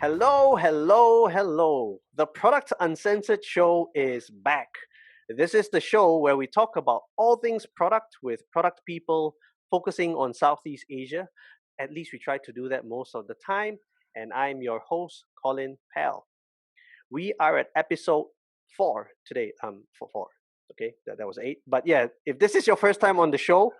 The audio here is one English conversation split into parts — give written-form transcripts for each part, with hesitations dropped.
Hello, hello, hello. The Product Uncensored show is back. This is the show where we talk about all things product with product people focusing on Southeast Asia. At least we try to do that most of the time. And I'm your host, Colin Pell. We are at episode 4 today. For 4. Okay, that was 8. But yeah, if this is your first time on the show,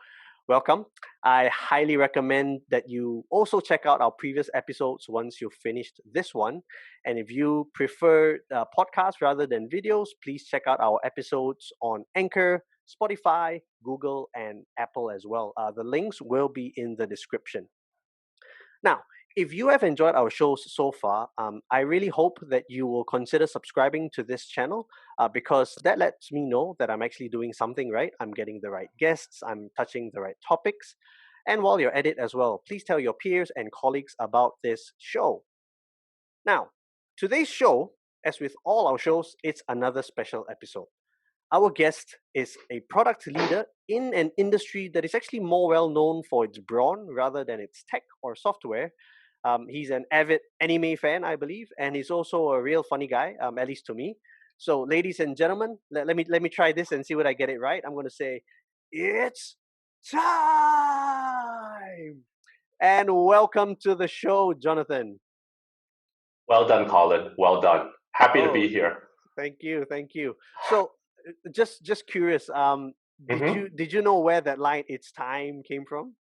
welcome. I highly recommend that you also check out our previous episodes once you've finished this one. And if you prefer podcasts rather than videos, please check out our episodes on Anchor, Spotify, Google, and Apple as well. The links will be in the description. Now, if you have enjoyed our shows so far, I really hope that you will consider subscribing to this channel because that lets me know that I'm actually doing something right. I'm getting the right guests, I'm touching the right topics. And while you're at it as well, please tell your peers and colleagues about this show. Now, today's show, as with all our shows, it's another special episode. Our guest is a product leader in an industry that is actually more well known for its brawn rather than its tech or software. He's an avid anime fan, I believe, and he's also a real funny guy, at least to me. So, ladies and gentlemen, let me try this and see what I get it right. I'm going to say, it's time! And welcome to the show, Jonathan. Well done, Colin. Well done. Happy to be here. Thank you. So, just curious, did you know where that line "It's time" came from?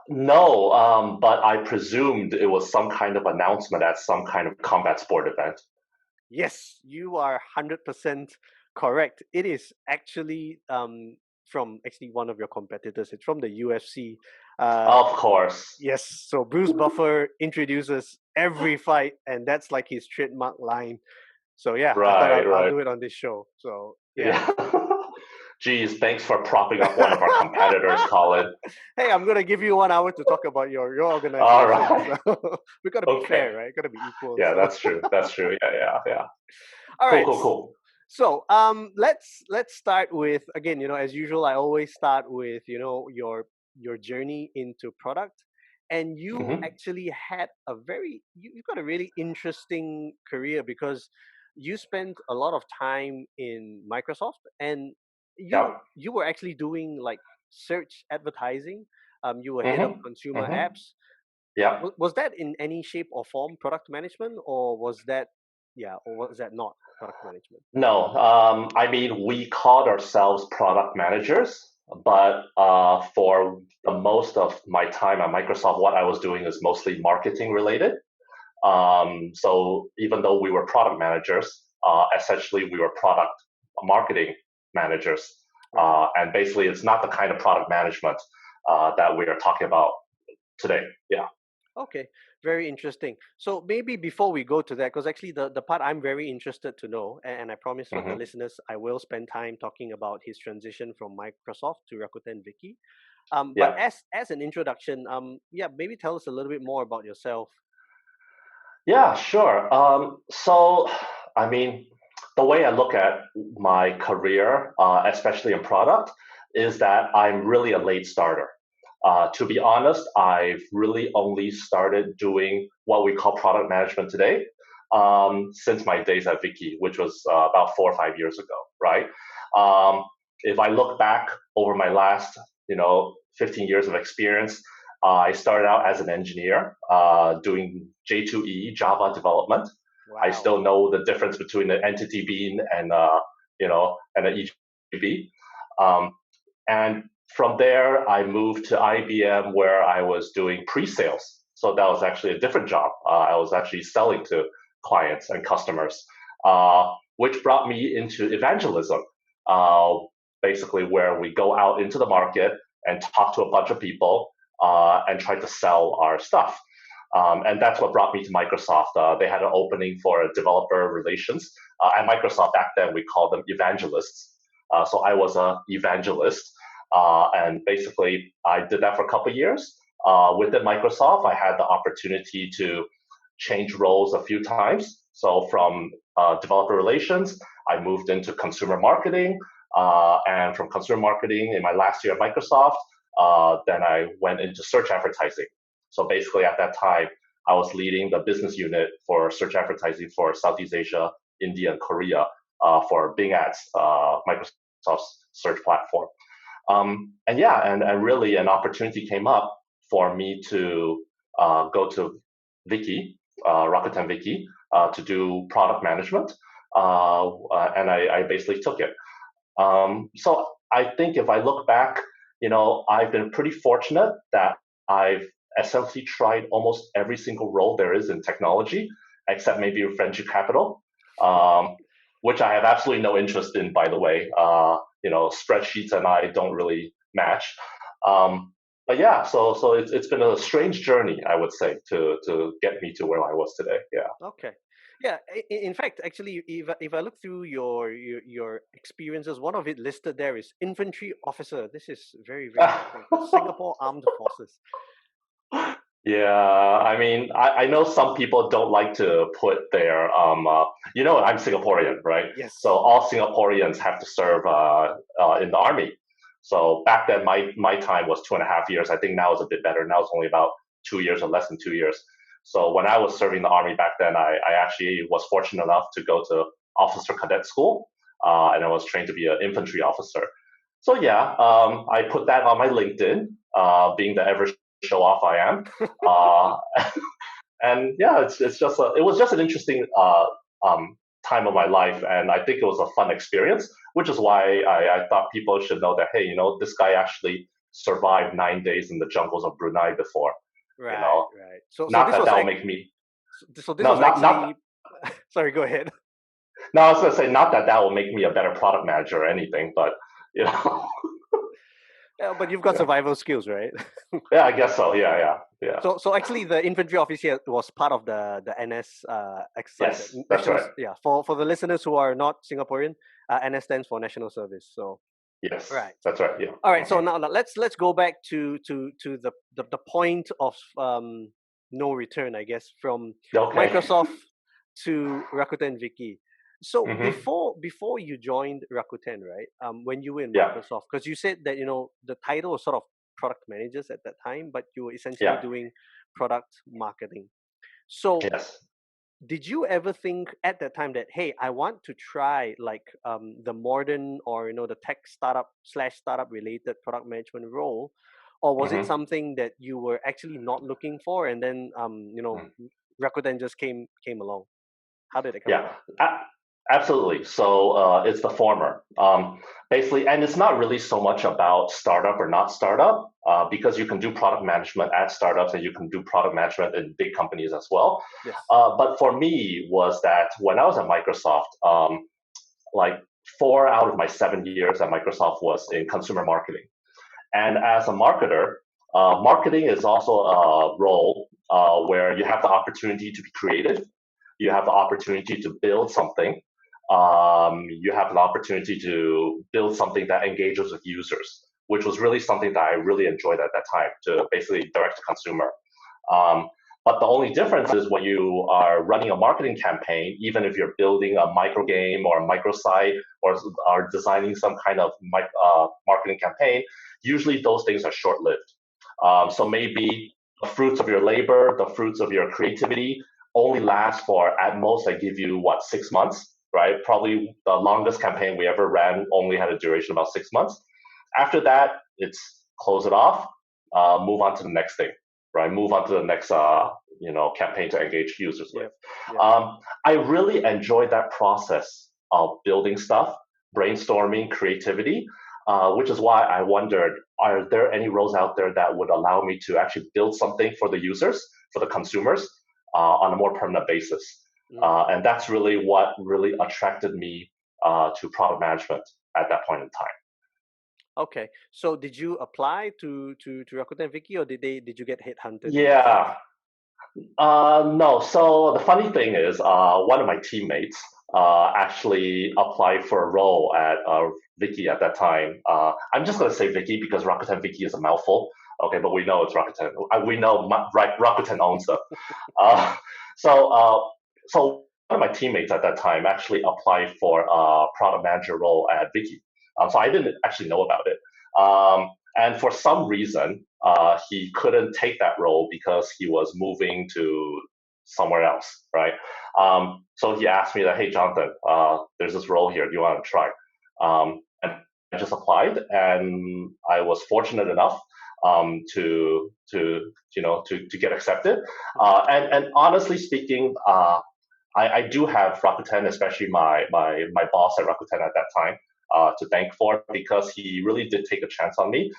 No, but I presumed it was some kind of announcement at some kind of combat sport event. Yes, you are 100% correct. It is actually from one of your competitors. It's from the UFC. Of course. Yes, so Bruce Buffer introduces every fight, and that's like his trademark line. So yeah, I thought I'll do it on this show. So yeah. Geez, thanks for propping up one of our competitors, Colin. Hey, I'm gonna give you 1 hour to talk about your organization. All right. So we gotta be fair, right? Gotta be equal. Yeah, so. That's true. That's true. Yeah. All right. Cool. So let's start with, again, as usual, I always start with your journey into product. And you actually had you've got a really interesting career because you spent a lot of time in Microsoft, and you were actually doing like search advertising. You were head of consumer apps. Yeah. Was that in any shape or form product management, or was that not product management? No, I mean, we called ourselves product managers, but for the most of my time at Microsoft, what I was doing is mostly marketing related. So even though we were product managers, essentially we were product marketing managers. And basically it's not the kind of product management that we are talking about today. Yeah. Okay, very interesting. So maybe before we go to that, because actually the part I'm very interested to know, and I promise for the listeners, I will spend time talking about his transition from Microsoft to Rakuten Viki. But as an introduction, maybe tell us a little bit more about yourself. Yeah, sure. So, I mean, the way I look at my career, especially in product, is that I'm really a late starter. To be honest, I've really only started doing what we call product management today since my days at Viki, which was about 4 or 5 years ago, right? If I look back over my last, 15 years of experience, I started out as an engineer doing J2E, Java development. Wow. I still know the difference between an entity bean and an EJB. And from there, I moved to IBM where I was doing pre-sales. So that was actually a different job. I was actually selling to clients and customers, which brought me into evangelism, basically where we go out into the market and talk to a bunch of people and try to sell our stuff. And that's what brought me to Microsoft. They had an opening for developer relations. At Microsoft back then, we called them evangelists. So I was an evangelist. And basically, I did that for a couple of years. Within Microsoft, I had the opportunity to change roles a few times. So from developer relations, I moved into consumer marketing. And from consumer marketing in my last year at Microsoft, then I went into search advertising. So basically at that time, I was leading the business unit for search advertising for Southeast Asia, India, and Korea for Bing Ads, Microsoft's search platform. And really an opportunity came up for me to go to Viki, Rakuten Viki, to do product management, and I basically took it. So I think if I look back, I've been pretty fortunate that I've essentially tried almost every single role there is in technology, except maybe venture capital, which I have absolutely no interest in, by the way. Spreadsheets and I don't really match. But yeah, so it's been a strange journey, I would say, to get me to where I was today. Yeah. Okay. Yeah. In fact, actually, if I look through your experiences, one of it listed there is infantry officer. This is very, very interesting. Singapore Armed Forces. Yeah, I mean, I know some people don't like to put their, I'm Singaporean, right? Yes. So all Singaporeans have to serve in the army. So back then, my time was 2.5 years. I think now it's a bit better. Now it's only about 2 years or less than 2 years. So when I was serving the army back then, I actually was fortunate enough to go to officer cadet school, and I was trained to be an infantry officer. So yeah, I put that on my LinkedIn, being the ever show off I am. And yeah, it was just an interesting time of my life, and I think it was a fun experience, which is why I thought people should know that, hey, this guy actually survived 9 days in the jungles of Brunei before. Right, right. So not this that was will make me. So this No, was not actually. Sorry, go ahead. No, I was going to say not that will make me a better product manager or anything, but Yeah, but you've got survival skills, right? Yeah, I guess so. Yeah. So actually, the infantry officer was part of the NS exercise. Yes, that's right. Yeah, for the listeners who are not Singaporean, NS stands for National Service. So yes, right, that's right. Yeah. All right. So now let's go back to the point of no return, I guess, from Microsoft to Rakuten Viki. So before you joined Rakuten, right? When you were in Microsoft, because you said that the title was sort of product managers at that time, but you were essentially doing product marketing. So did you ever think at that time that, hey, I want to try like the modern or the tech startup related product management role, or was it something that you were actually not looking for, and then Rakuten just came along? How did it come about? Absolutely. So it's the former, basically, and it's not really so much about startup or not startup, because you can do product management at startups and you can do product management in big companies as well. Yes. But for me was that when I was at Microsoft, like 4 out of my 7 years at Microsoft was in consumer marketing, and as a marketer, marketing is also a role where you have the opportunity to be creative. You have the opportunity to build something. You have an opportunity to build something that engages with users, which was really something that I really enjoyed at that time, to basically direct to consumer. But the only difference is when you are running a marketing campaign, even if you're building a micro game or a microsite or are designing some kind of marketing campaign, usually those things are short-lived. So maybe the fruits of your labor, the fruits of your creativity only last for, at most, I give you, 6 months, right? Probably the longest campaign we ever ran only had a duration of about 6 months. After that, it's close it off, move on to the next thing, right? Move on to the next, campaign to engage users with. I really enjoyed that process of building stuff, brainstorming, creativity, which is why I wondered, are there any roles out there that would allow me to actually build something for the users, for the consumers, on a more permanent basis? And that's really what really attracted me to product management at that point in time. Okay, so did you apply to Rakuten Viki, or did you get headhunted? Yeah. No. So the funny thing is, one of my teammates actually applied for a role at Viki at that time. I'm just going to say Viki because Rakuten Viki is a mouthful. Okay, but we know it's Rakuten. We know Rakuten owns them. So one of my teammates at that time actually applied for a product manager role at Viki. So I didn't actually know about it. And for some reason, he couldn't take that role because he was moving to somewhere else, right? So he asked me that, hey, Jonathan, there's this role here. Do you want to try? And I just applied, and I was fortunate enough to get accepted. And honestly speaking, I do have Rakuten, especially my boss at Rakuten at that time, to thank for, because he really did take a chance on me.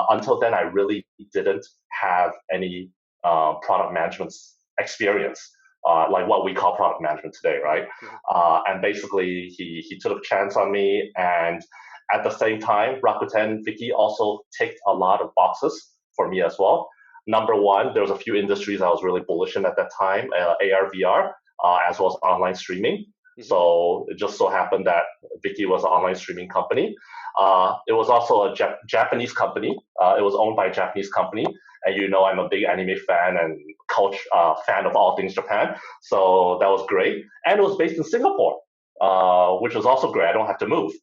Until then, I really didn't have any product management experience, like what we call product management today, right? And basically, he took a chance on me, and at the same time, Rakuten Viki also ticked a lot of boxes for me as well. Number one, there was a few industries I was really bullish in at that time, AR, VR, as well as online streaming. So it just so happened that Viki was an online streaming company. It was also a Japanese company. It was owned by a Japanese company. And you know I'm a big anime fan and fan of all things Japan. So that was great. And it was based in Singapore, which was also great. I don't have to move.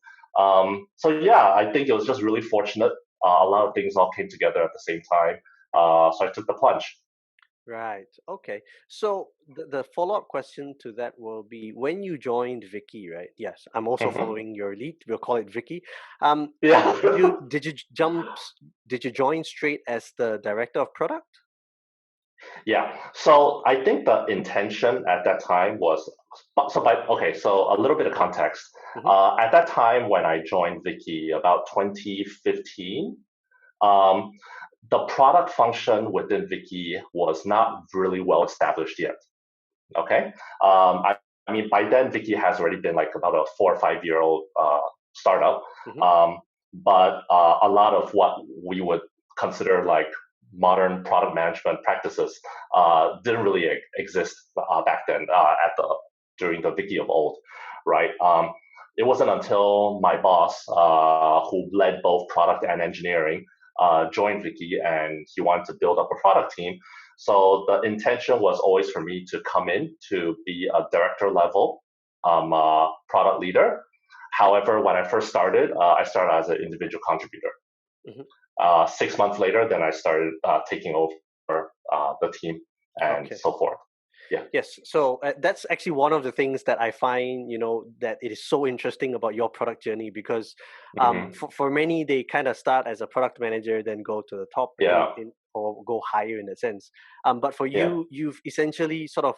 So yeah, I think it was just really fortunate. A lot of things all came together at the same time. So I took the plunge. Right. Okay. So the follow-up question to that will be, when you joined Viki, right? Yes, I'm also following your lead. We'll call it Viki. Yeah. Did you join straight as the director of product? Yeah. So I think the intention at that time was so a little bit of context. At that time when I joined Viki about 2015, the product function within Viki was not really well established yet. Okay. I mean, by then Viki has already been like about a 4 or 5 year old startup. But a lot of what we would consider like modern product management practices didn't really exist back then during the Viki of old, right? It wasn't until my boss, who led both product and engineering, joined Viki, and he wanted to build up a product team. So the intention was always for me to come in to be a director level product leader. However, when I first started, I started as an individual contributor. 6 months later, then I started taking over the team and so forth. Yeah. Yes. So that's actually one of the things that I find, that it is so interesting about your product journey, because for many, they kind of start as a product manager, then go to the top or go higher in a sense. But for you, you've essentially sort of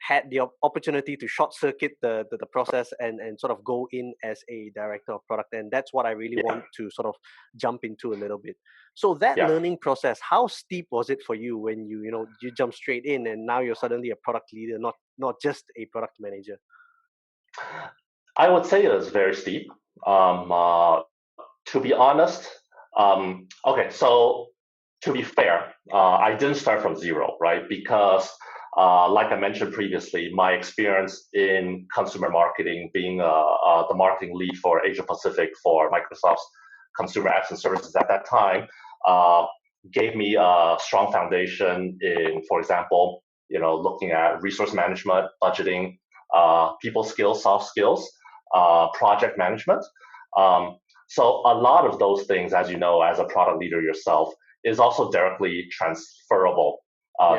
had the opportunity to short circuit the process and sort of go in as a director of product. And that's what I really want to sort of jump into a little bit. So that learning process, how steep was it for you when you jump straight in and now you're suddenly a product leader, not just a product manager? I would say it was very steep. To be honest, okay, so to be fair, I didn't start from zero, right? Because like I mentioned previously, my experience in consumer marketing, being the marketing lead for Asia Pacific for Microsoft's consumer apps and services at that time, gave me a strong foundation in, for example, looking at resource management, budgeting, people skills, soft skills, project management. So a lot of those things, as you know, as a product leader yourself, is also directly transferable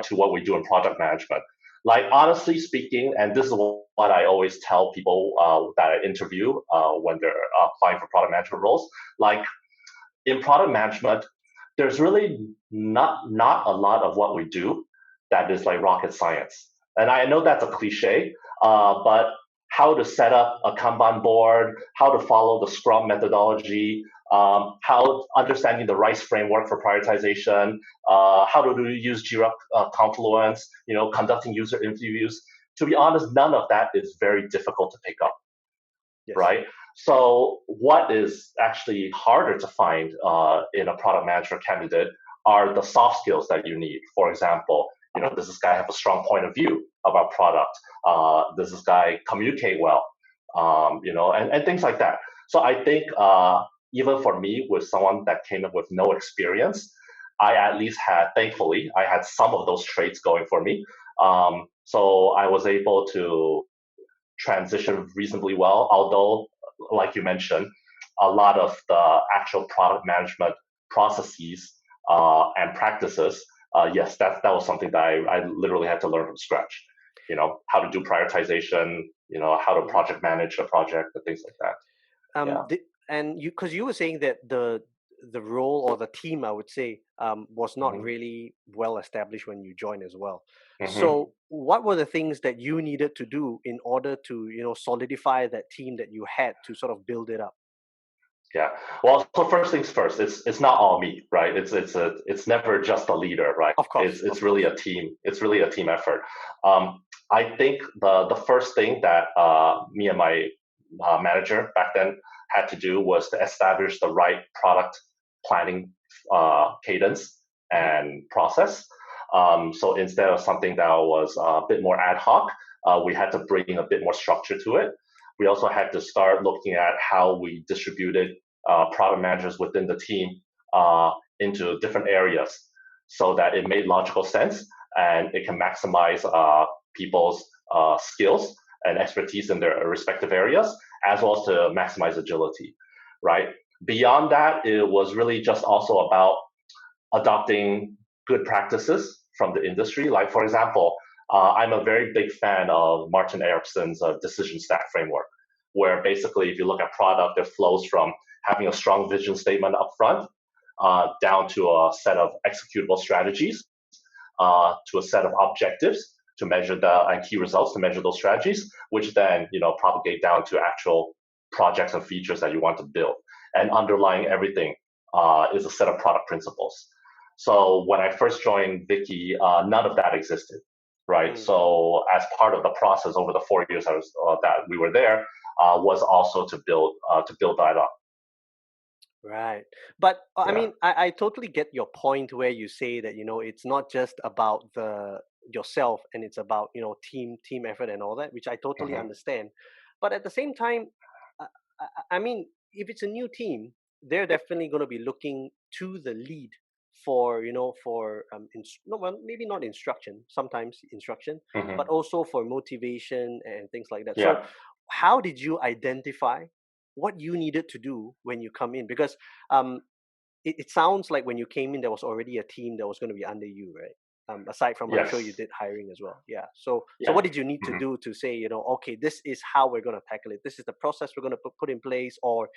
to what we do in project management. Like, honestly speaking, and this is what I always tell people that I interview when they're applying for product management roles, like in product management, there's really not a lot of what we do that is like rocket science. And I know that's a cliche, but how to set up a Kanban board, how to follow the Scrum methodology, how understanding the RICE framework for prioritization, how to use Jira Confluence, conducting user interviews. To be honest, none of that is very difficult to pick up, right? So what is actually harder to find in a product manager candidate are the soft skills that you need. For example, does this guy have a strong point of view about product? Does this guy communicate well? And things like that. So I think even for me, with someone that came up with no experience, I at least thankfully, I had some of those traits going for me. So I was able to transition reasonably well, although, like you mentioned, a lot of the actual product management processes and practices, yes, that was something that I literally had to learn from scratch. How to do prioritization, how to Mhm. project manage a project and things like that. Yeah. And because you were saying that the role or the team, I would say, was not Hmm. really well established when you joined as well. Hmm. So, what were the things that you needed to do in order to solidify that team that you had to sort of build it up? Yeah. Well, so first things first, it's not all me, right? It's never just a leader, right? Of course, It's of really course. a team. It's really a team effort. I think the first thing that me and my manager back then had to do was to establish the right product planning cadence Hmm. and process. So instead of something that was a bit more ad hoc, we had to bring a bit more structure to it. We also had to start looking at how we distributed product managers within the team into different areas so that it made logical sense and it can maximize people's skills and expertise in their respective areas, as well as to maximize agility, right? Beyond that, it was really just also about adopting good practices from the industry. Like, for example, I'm a very big fan of Martin Erickson's decision stack framework, where basically, if you look at product, it flows from having a strong vision statement up front down to a set of executable strategies, to a set of objectives to measure and key results to measure those strategies, which then propagate down to actual projects and features that you want to build. And underlying everything is a set of product principles. So when I first joined Viki, none of that existed, right? Mm. So as part of the process over the 4 years that we were there, was also to build that up. Right. But I Yeah. mean, I totally get your point where you say that, it's not just about the yourself and it's about, team effort and all that, which I totally Hmm. understand. But at the same time, I, I mean, if it's a new team, they're definitely going to be looking to the lead for, no, well, maybe not instruction, sometimes instruction, but Hmm. also for motivation and things like that. So, Yeah. how did you identify what you needed to do when you come in? Because um, it sounds like when you came in, there was already a team that was going to be under you, right? Aside from, I'm sure you Yes. did hiring as well. Yeah. So Yeah. what did you need to Mhm. do to say, okay, this is how we're going to tackle it. This is the process we're going to put in place, or,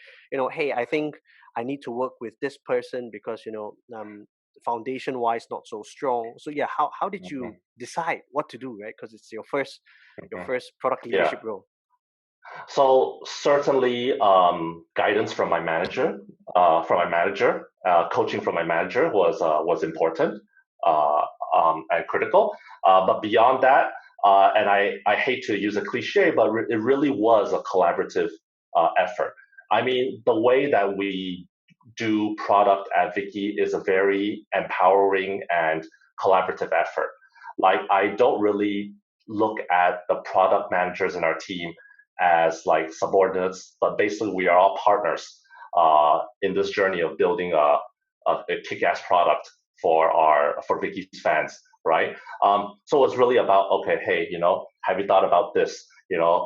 hey, I think I need to work with this person because, foundation wise not so strong. So yeah, how did you Mhm. decide what to do, right? Because it's your Mhm. first product leadership Yeah. role. So certainly, guidance from my manager, coaching from my manager was important uh, and critical. But beyond that, and I hate to use a cliche, but it really was a collaborative effort. I mean, the way that we do product at Viki is a very empowering and collaborative effort. Like, I don't really look at the product managers in our team as like subordinates, but basically we are all partners in this journey of building a kick-ass product for Viki's fans, right? So it's really about, okay, hey, have you thought about this?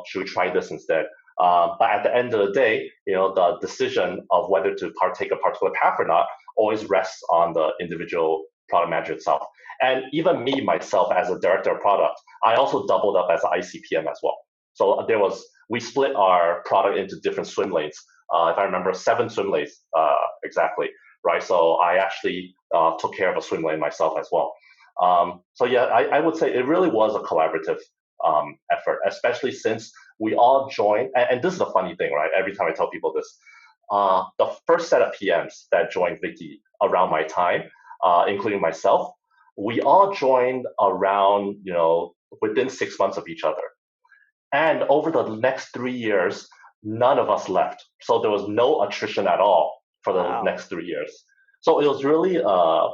Should we try this instead? But at the end of the day, the decision of whether to partake a particular path or not always rests on the individual product manager itself. And even me myself as a director of product, I also doubled up as an ICPM as well. So we split our product into different swim lanes. If I remember, 7 swim lanes exactly, right? So I actually took care of a swim lane myself as well. So yeah, I would say it really was a collaborative effort, especially since we all joined. And this is the funny thing, right? Every time I tell people this, the first set of PMs that joined Viki around my time, including myself, we all joined around, within 6 months of each other. And over the next 3 years, none of us left. So there was no attrition at all for the Wow. next 3 years. So it was really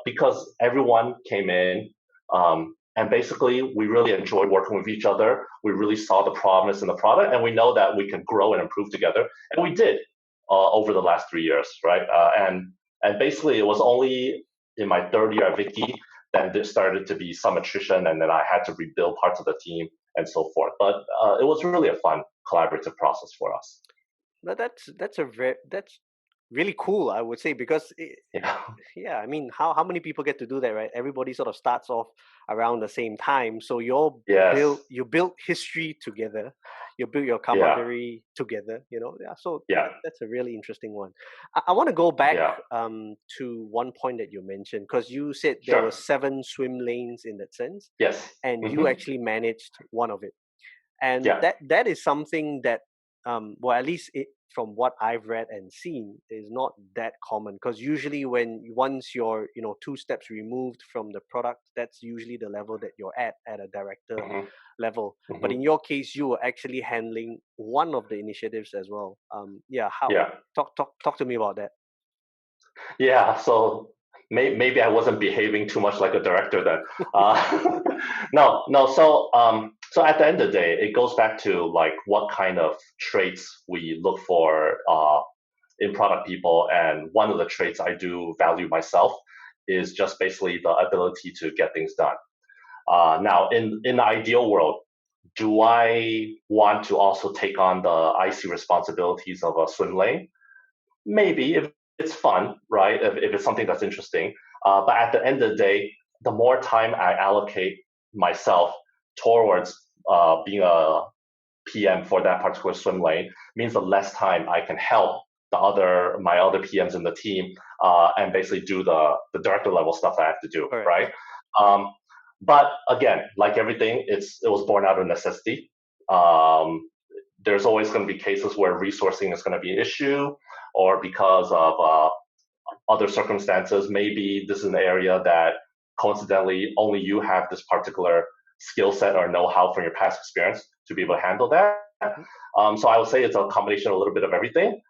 because everyone came in, and basically we really enjoyed working with each other. We really saw the promise in the product, and we know that we can grow and improve together. And we did over the last 3 years, right? And basically it was only in my third year at Viki then there started to be some attrition, and then I had to rebuild parts of the team and so forth. But it was really a fun collaborative process for us. But that's a very that's really cool, I would say, because Yeah. yeah, I mean, how many people get to do that, right? Everybody sort of starts off around the same time, so Yes. you build history together, you build your Yeah. camaraderie together, Yeah, so Yeah. that's a really interesting one. I want to go back Yeah. to one point that you mentioned, because you said there were Sure. 7 swim lanes in that sense, Yes. and you Hmm. actually managed one of it, and Yeah. that is something that well, at least from what I've read and seen, is not that common, because usually once you're 2 steps removed from the product, that's usually the level that you're at a director Hmm. level. But Hmm. in your case, you were actually handling one of the initiatives as well. Yeah, how Yeah. talk to me about that. Yeah. So maybe I wasn't behaving too much like a director then. No, no. So at the end of the day, it goes back to like what kind of traits we look for in product people, and one of the traits I do value myself is just basically the ability to get things done. Now, in the ideal world, do I want to also take on the icy responsibilities of a swim lane? Maybe, if it's fun, right? If it's something that's interesting. But at the end of the day, the more time I allocate myself towards being a PM for that particular swim lane means the less time I can help my other PMs in the team and basically do the director level stuff I have to do, Correct. right? Um, but again, like everything, it was born out of necessity. Um, there's always going to be cases where resourcing is going to be an issue, or because of other circumstances. Maybe this is an area that coincidentally only you have this particular skill set or know-how from your past experience to be able to handle that. Mhm. So I would say it's a combination of a little bit of everything.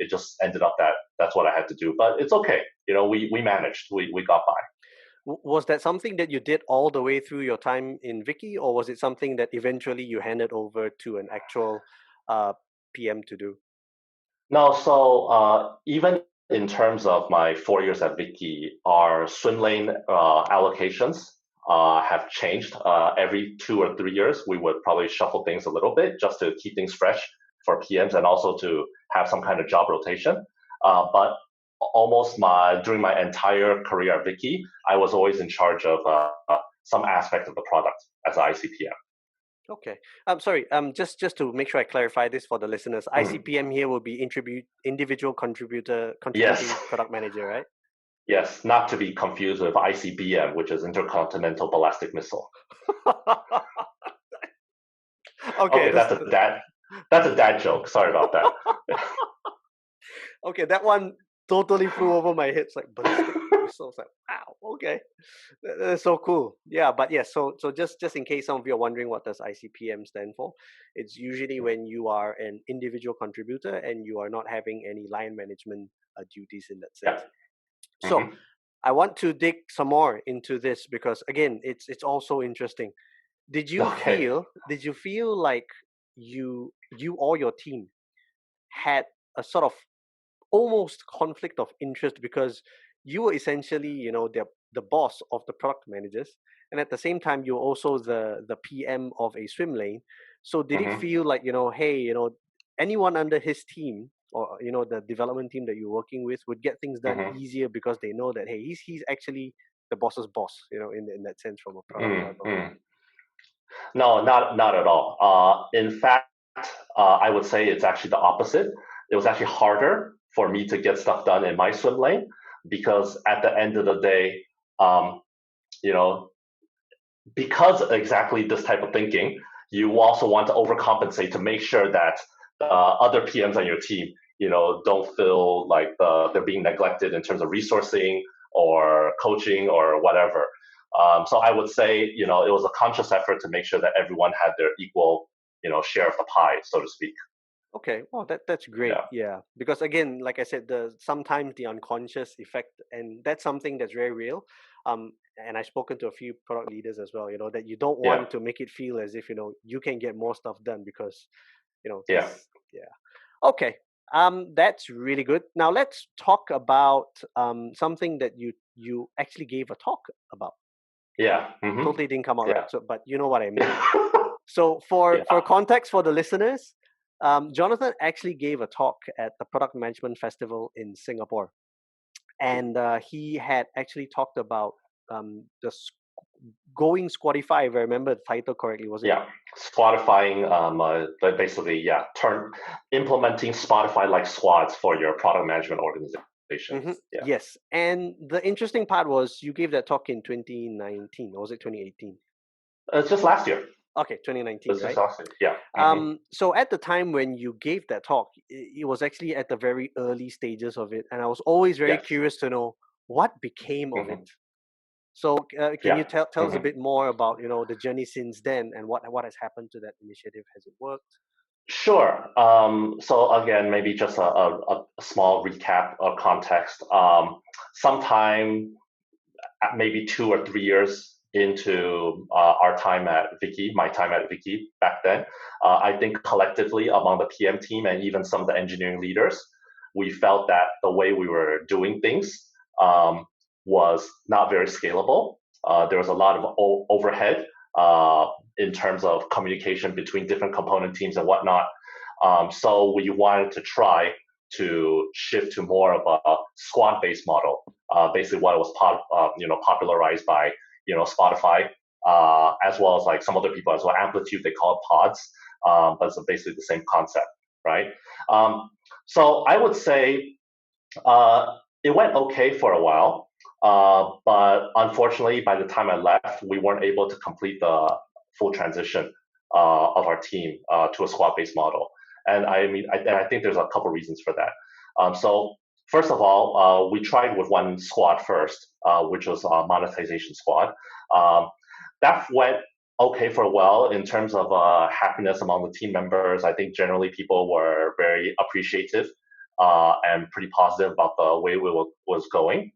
It just ended up that that's what I had to do, but it's okay. We managed. We got by. Was that something that you did all the way through your time in Viki, or was it something that eventually you handed over to an actual uh, PM to do? No, so even in terms of my 4 years at Viki, our swim lane allocations have changed. Every 2 or 3 years, we would probably shuffle things a little bit just to keep things fresh for PMs and also to have some kind of job rotation. But almost during my entire career at Viki, I was always in charge of some aspect of the product as an ICPM. Okay. I'm sorry. Just to make sure I clarify this for the listeners, Mm. ICPM here will be individual contributor contributing Yes. product manager, right? Yes, not to be confused with ICBM, which is Intercontinental Ballistic Missile. Okay. Okay, that's a dad joke. Sorry about that. Okay. That one totally flew over my head. It's like ballistic missiles. Like, wow. Okay. That's so cool. Yeah, but yes. So just in case some of you are wondering what does ICPM stand for, it's usually when you are an individual contributor and you are not having any line management duties in that Yeah. sense. So Hmm. I want to dig some more into this, because again, it's also interesting. Okay. Did you feel like you or your team had a sort of almost conflict of interest, because you were essentially, the boss of the product managers, and at the same time you're also the PM of a swim lane. So did it Hmm. feel like, hey, anyone under his team, or the development team that you're working with, would get things done Hmm. easier because they know that, hey, he's actually the boss's boss, in that sense, from a product Mm, level. mm. No, not at all. In fact, I would say it's actually the opposite. It was actually harder for me to get stuff done in my swim lane because at the end of the day, um, you know, because exactly this type of thinking, you also want to overcompensate to make sure that other PMs on your team, don't feel like they're being neglected in terms of resourcing or coaching or whatever. So I would say, it was a conscious effort to make sure that everyone had their equal, share of the pie, so to speak. Okay, well, that's great. Yeah, Yeah, because again, like I said, the sometimes the unconscious effect, and that's something that's very real. And I've spoken to a few product leaders as well. That you don't yeah, want to make it feel as if you can get more stuff done, because yeah, this. Yeah. Okay. That's really good. Now let's talk about something that you actually gave a talk about. yeah, hmm, Totally didn't come out right. yeah, So, but you know what I mean. So for yeah, context for the listeners, Jonathan actually gave a talk at the Product Management Festival in Singapore, and he had actually talked about going Squadify, if I remember the title correctly, was it? Yeah, Spotifying, basically, yeah, implementing Spotify like squads for your product management organization. Mm-hmm. Yeah, Yes, and the interesting part was you gave that talk in 2019, or was it 2018? it's just last year. Okay, 2019, It's just right? last year. Yeah. Hmm. So at the time when you gave that talk, it was actually at the very early stages of it, and I was always very Yes. curious to know what became of it. Hmm. So can you Yeah. tell us a Hmm. bit more about the journey since then and what has happened to that initiative? Has it worked? Sure. So again, maybe just a small recap of context. Sometime maybe 2 or 3 years into our time at Viki, my time at Viki back then, I think collectively among the PM team and even some of the engineering leaders, we felt that the way we were doing things was not very scalable. There was a lot of overhead in terms of communication between different component teams and whatnot. So we wanted to try to shift to more of a squad-based model. Basically, what was popularized by Spotify, as well as like some other people as well. Amplitude, they call it pods, but it's basically the same concept, right? Um, so I would say it went okay for a while, but unfortunately, by the time I left, we weren't able to complete the full transition of our team to a squad-based model. And I think there's a couple reasons for that. So first of all, we tried with one squad first, which was a monetization squad. Um, that went okay for a while in terms of happiness among the team members. I think generally people were very appreciative and pretty positive about the way we was going.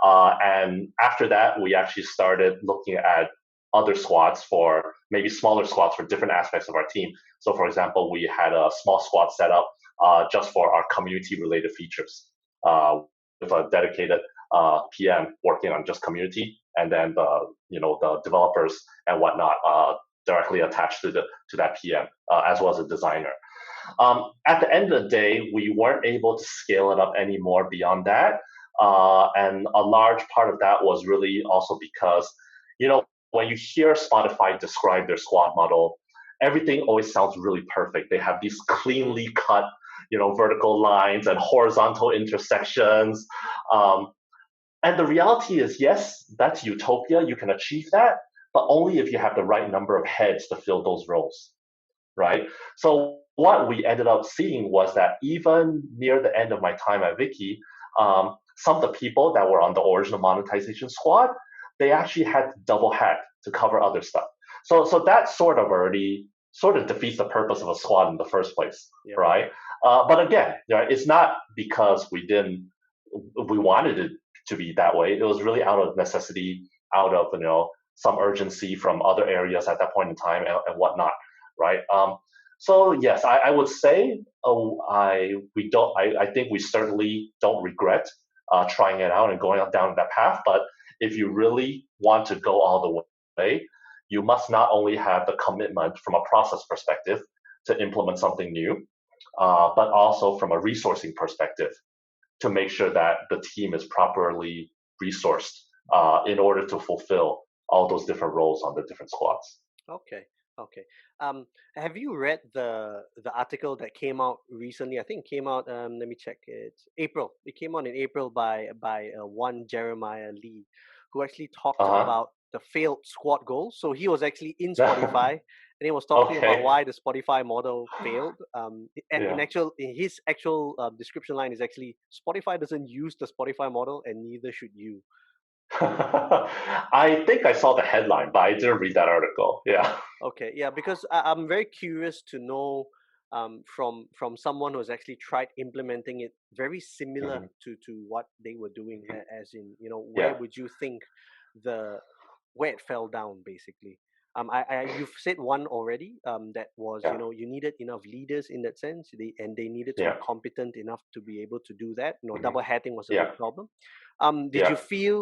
And after that, we actually started looking at other squads for maybe smaller squads for different aspects of our team. So, for example, we had a small squad set up just for our community-related features with a dedicated PM working on just community, and then the developers and whatnot directly attached to that PM as well as a designer. At the end of the day, we weren't able to scale it up anymore beyond that. And a large part of that was really also because, when you hear Spotify describe their squad model, everything always sounds really perfect. They have these cleanly cut, vertical lines and horizontal intersections. Um, and the reality is, yes, that's utopia. You can achieve that, but only if you have the right number of heads to fill those roles, right? So what we ended up seeing was that even near the end of my time at Viki, some of the people that were on the original monetization squad, they actually had double hat to cover other stuff. So that sort of defeats the purpose of a squad in the first place, Yeah. right? But again, it's not because we wanted it to be that way. It was really out of necessity, out of some urgency from other areas at that point in time and whatnot, right? So yes, I would say I think we certainly don't regret trying it out and going down that path. But if you really want to go all the way, you must not only have the commitment from a process perspective to implement something new, but also from a resourcing perspective to make sure that the team is properly resourced in order to fulfill all those different roles on the different squads. Okay. Okay. Have you read the article that came out recently? I think it came out. Let me check. It's April. It came out in April by one Jeremiah Lee, who actually talked Uh about the failed squad goals. So he was actually in huh. Spotify, and he was talking about Okay. why the Spotify model failed. Yeah. In his actual description line is actually Spotify doesn't use the Spotify model, and neither should you. I think I saw the headline, but I didn't read that article. Yeah. Okay, yeah, because I'm very curious to know from someone who's actually tried implementing it very similar Hmm. to what they were doing, as in, where Yeah. would you think the where it fell down basically? You've said one already, that was, Yeah. you needed enough leaders in that sense, they needed to be Yeah. competent enough to be able to do that. Hmm. Double hatting was a big Yeah. problem. Did you Yeah. feel,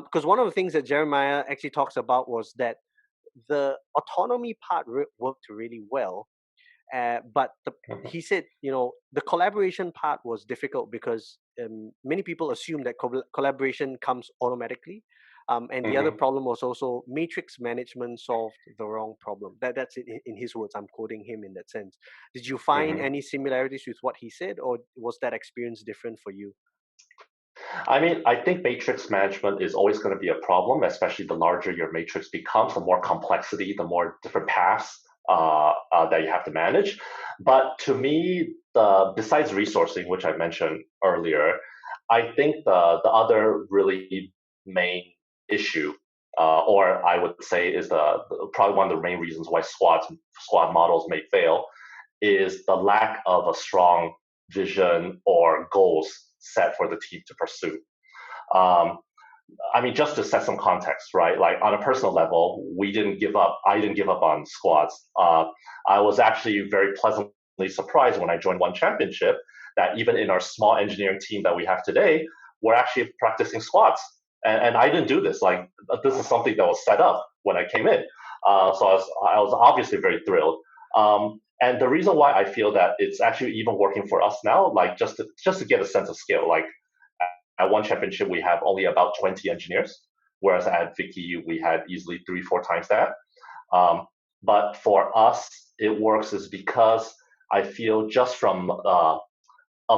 because one of the things that Jeremiah actually talks about was that the autonomy part worked really well, But Mhm. he said, the collaboration part was difficult because many people assume that collaboration comes automatically. And the other Mhm. problem was also matrix management solved the wrong problem. That's it in his words. I'm quoting him in that sense. Did you find Mhm. any similarities with what he said, or was that experience different for you? I mean, I think matrix management is always going to be a problem, especially the larger your matrix becomes, the more complexity, the more different paths that you have to manage. But to me, besides resourcing, which I mentioned earlier, I think the other really main issue, or I would say, is probably one of the main reasons why squad models may fail, is the lack of a strong vision or goals set for the team to pursue. Um, I mean, just to set some context, right? Like on a personal level, we didn't give up. I didn't give up on squads. I was actually very pleasantly surprised when I joined One Championship that even in our small engineering team that we have today, we're actually practicing squads. And I didn't do this. Like this is something that was set up when I came in. So I was obviously very thrilled. And the reason why I feel that it's actually even working for us now, like just to get a sense of scale, like at One Championship, we have only about 20 engineers, whereas at Viki, we had easily 3, 4 times that. Um, but for us, it works is because I feel just from a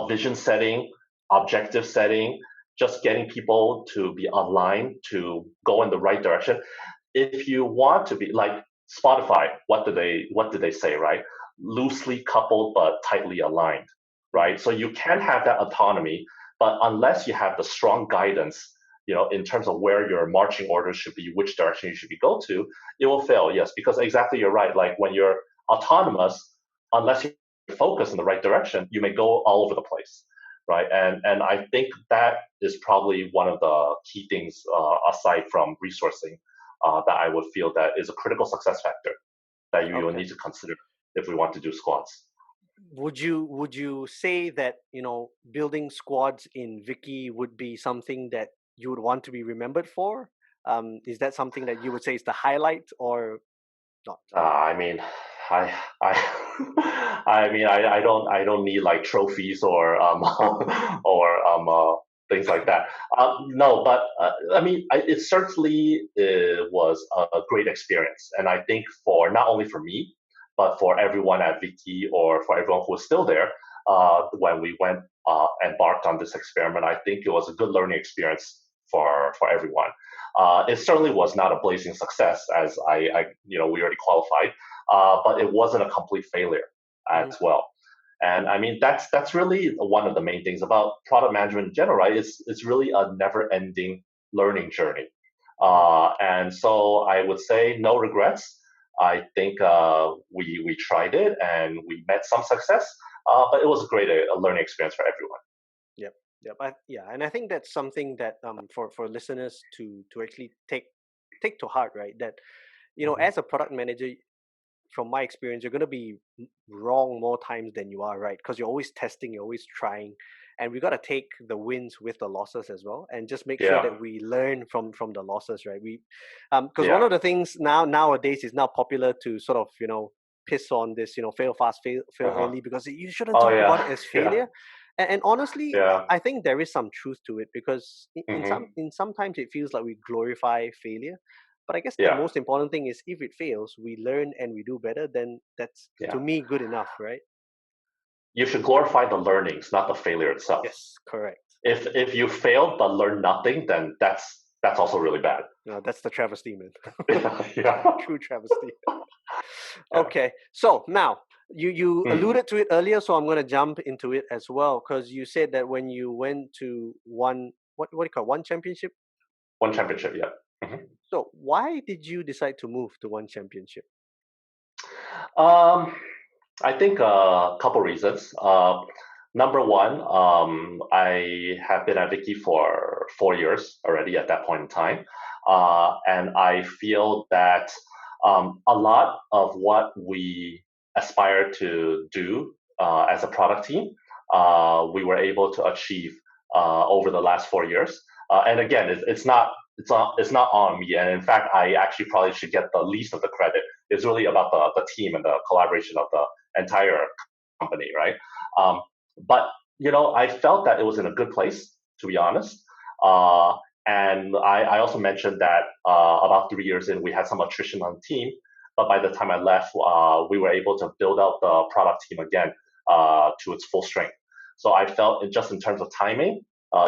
vision setting, objective setting, just getting people to be aligned to go in the right direction. If you want to be like Spotify, what did they say, right? Loosely coupled but tightly aligned, Hmm. right? So you can have that autonomy, but unless you have the strong guidance, in terms of where your marching orders should be, which direction you should be go to, it will fail. Yes, because exactly you're right. Like when you're autonomous, unless you focus in the right direction, you may go all over the place, right? And I think that is probably one of the key things aside from resourcing that I would feel that is a critical success factor that you will Okay. need to consider if we want to do squads. Would you say that building squads in Vicky would be something that you would want to be remembered for? Is that something that you would say is the highlight or not? I mean, I, I mean, I don't need like trophies or or things like that. No, but I mean, it certainly was a great experience, and I think for not only for me, but for everyone at Viki or for everyone who was still there when we went embarked on this experiment, I think it was a good learning experience for everyone. It certainly was not a blazing success, as we already qualified, but it wasn't a complete failure as Hmm. well. And I mean, that's really one of the main things about product management in general, right? It's really a never-ending learning journey. Hmm. And so I would say no regrets. I think we tried it and we met some success, but it was a great learning experience for everyone. Yep. Yep. Yeah, and I think that's something that for listeners to actually take to heart, right? That Mhm. as a product manager, from my experience, you're going to be wrong more times than you are right because you're always testing, you're always trying, and we got to take the wins with the losses as well, and just make sure Yeah, that we learn from the losses, right? Because one yeah. of the things nowadays is now popular to sort of piss on this, fail fast, fail Uh-huh. early, because you shouldn't Oh talk about it yeah, as yeah, failure. And honestly, yeah. I think there is some truth to it because Hmm. in sometimes it feels like we glorify failure, but I guess the Yeah, most important thing is if it fails, we learn and we do better, then that's yeah. to me good enough, right? You should glorify the learnings, not the failure itself. Yes, correct. If you fail but learn nothing, then that's also really bad. That's the travesty, man. Yeah, True travesty. yeah. Okay, so now you Mm. alluded to it earlier, so I'm going to jump into it as well because you said that when you went to one what do you call it, one championship. One championship, yeah. Mhm. So why did you decide to move to one championship? Um, I think a couple reasons. Number one, I have been at Vicky for 4 years already at that point in time, and I feel that a lot of what we aspire to do as a product team, we were able to achieve over the last 4 years. And again, it's not on me, and in fact, I actually probably should get the least of the credit. It's really about the team and the collaboration of the entire company, right? But I felt that it was in a good place, to be honest. Uh, and I also mentioned that about 3 years in, we had some attrition on the team. But by the time I left, we were able to build out the product team again to its full strength. So I felt just in terms of timing,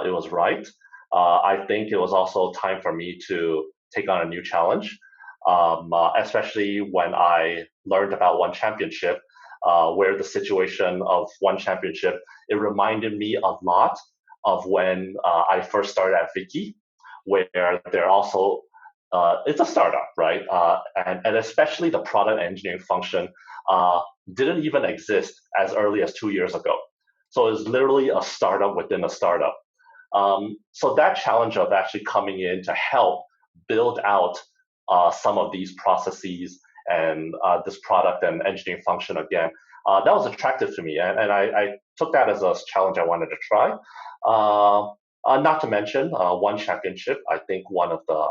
it was right. I think it was also time for me to take on a new challenge, especially when I learned about One Championship, where the situation of One Championship, it reminded me a lot of when I first started at Viki, where they're also it's a startup, right? And especially the product engineering function didn't even exist as early as 2 years ago. So it's literally a startup within a startup. So that challenge of actually coming in to help build out some of these processes and this product and engineering function again, that was attractive to me. And I took that as a challenge I wanted to try. Not to mention One Championship. I think one of the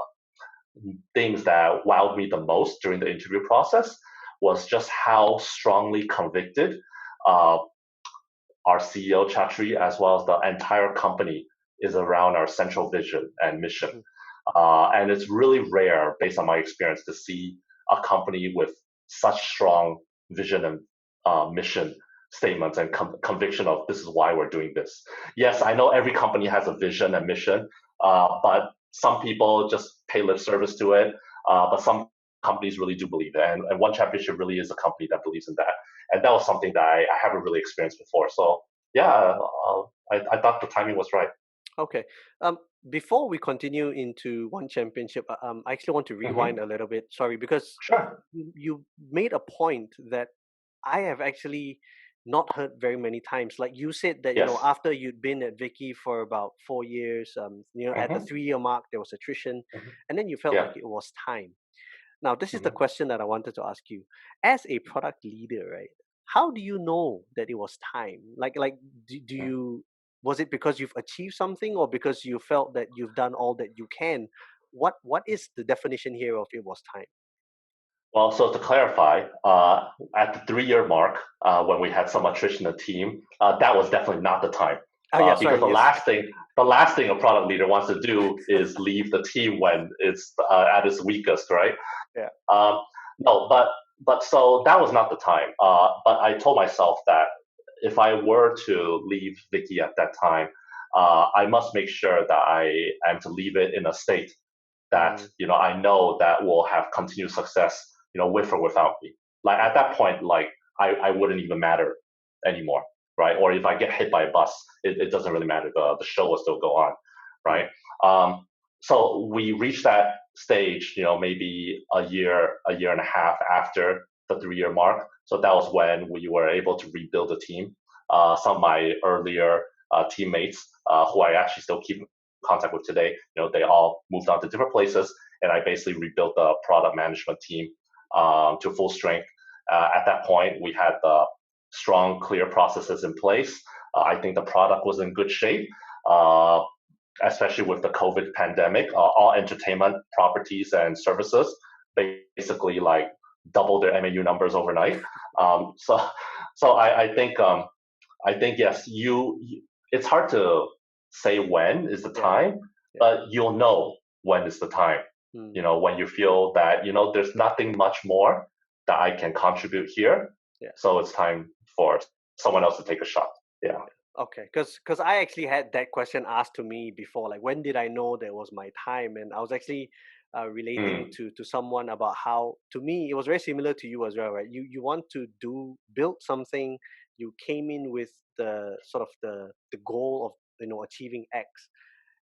things that wowed me the most during the interview process was just how strongly convicted uh, our CEO Chatri, as well as the entire company, is around our central vision and mission. Mhm. And it's really rare, based on my experience, to see a company with such strong vision and mission statements and conviction of this is why we're doing this. Yes, I know every company has a vision and mission, but some people just pay lip service to it. But some companies really do believe it. And One Championship really is a company that believes in that. And that was something that I haven't really experienced before. So yeah, I thought the timing was right. Okay. Um, Before we continue into One Championship, I actually want to rewind Hmm. a little bit. Sorry, because Sure. you made a point that I have actually not heard very many times. Like you said that, Yes. after you'd been at Vicky for about 4 years, at the Hmm. 3-year mark, there was attrition, Hmm. and then you felt like Yeah. it was time. Now, this is the Hmm. question that I wanted to ask you. As a product leader, right? How do you know that it was time? Do you was it because you've achieved something, or because you felt that you've done all that you can? What is the definition here of it was time? Well, so to clarify, at the 3 year mark, when we had some attrition in the team, that was definitely not the time, Oh yeah, because sorry. Yes. the last thing a product leader wants to do is leave the team when it's at its weakest, right? Yeah. Um, no, but so that was not the time. But I told myself that if I were to leave Vicky at that time, I must make sure that I am to leave it in a state that Mm, I know that will have continued success, with or without me. Like at that point, like I wouldn't even matter anymore, right? Or if I get hit by a bus, it doesn't really matter. The show will still go on, mm, right? Um, so we reached that stage, maybe a year and a half after the 3 year mark. So that was when we were able to rebuild the team. Some of my earlier teammates, who I actually still keep in contact with today, they all moved on to different places, and I basically rebuilt the product management team to full strength. At that point, we had the strong, clear processes in place. I think the product was in good shape. Uh, Especially with the COVID pandemic, all entertainment properties and services basically like doubled their MAU numbers overnight. So, I think yes, it's hard to say when is the yeah. time, Yeah. but you'll know when is the time. Mm, When you feel that there's nothing much more that I can contribute here, yeah. so it's time for someone else to take a shot. Yeah. Okay, because I actually had that question asked to me before, like when did I know that was my time? And I was actually relating Mm, to someone about how, to me, it was very similar to you as well, right? You want to build something. You came in with the sort of the goal of achieving X,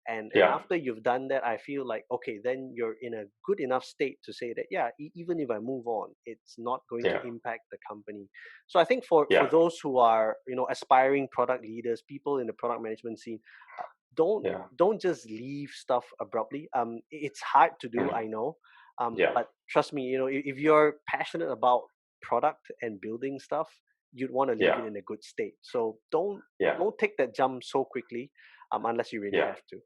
and yeah. after you've done that, I feel like, okay, then you're in a good enough state to say that, yeah, even if I move on, it's not going to Yeah. impact the company. So I think for Yeah. those who are aspiring product leaders, people in the product management scene, uh, don't Yeah. don't just leave stuff abruptly. It's hard to do, Mm, I know. yeah. But trust me, if you're passionate about product and building stuff, you'd want to leave Yeah. it in a good state. So don't Yeah. don't take that jump so quickly, unless you really Yeah. have to.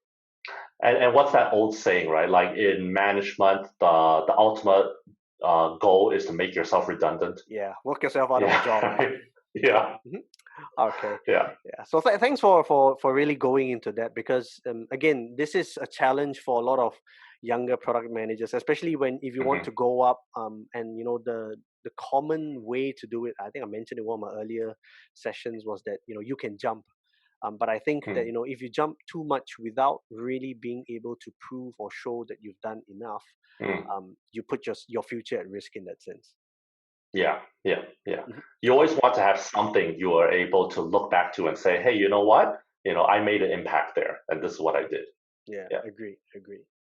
And what's that old saying, right? Like in management, the ultimate goal is to make yourself redundant. Yeah, work yourself out of a Yeah, job. right. Yeah, Mhm. Okay. yeah. Yeah. So thanks for really going into that, because again, this is a challenge for a lot of younger product managers, especially when if you want Hmm. to go up, and the common way to do it. I think I mentioned in one of my earlier sessions was that you can jump. But I think that if you jump too much without really being able to prove or show that you've done enough, Mm. you put your future at risk in that sense. Yeah, yeah, yeah. Mhm. You always want to have something you are able to look back to and say, hey, you know what? I made an impact there, and this is what I did. Yeah, Yeah. agree.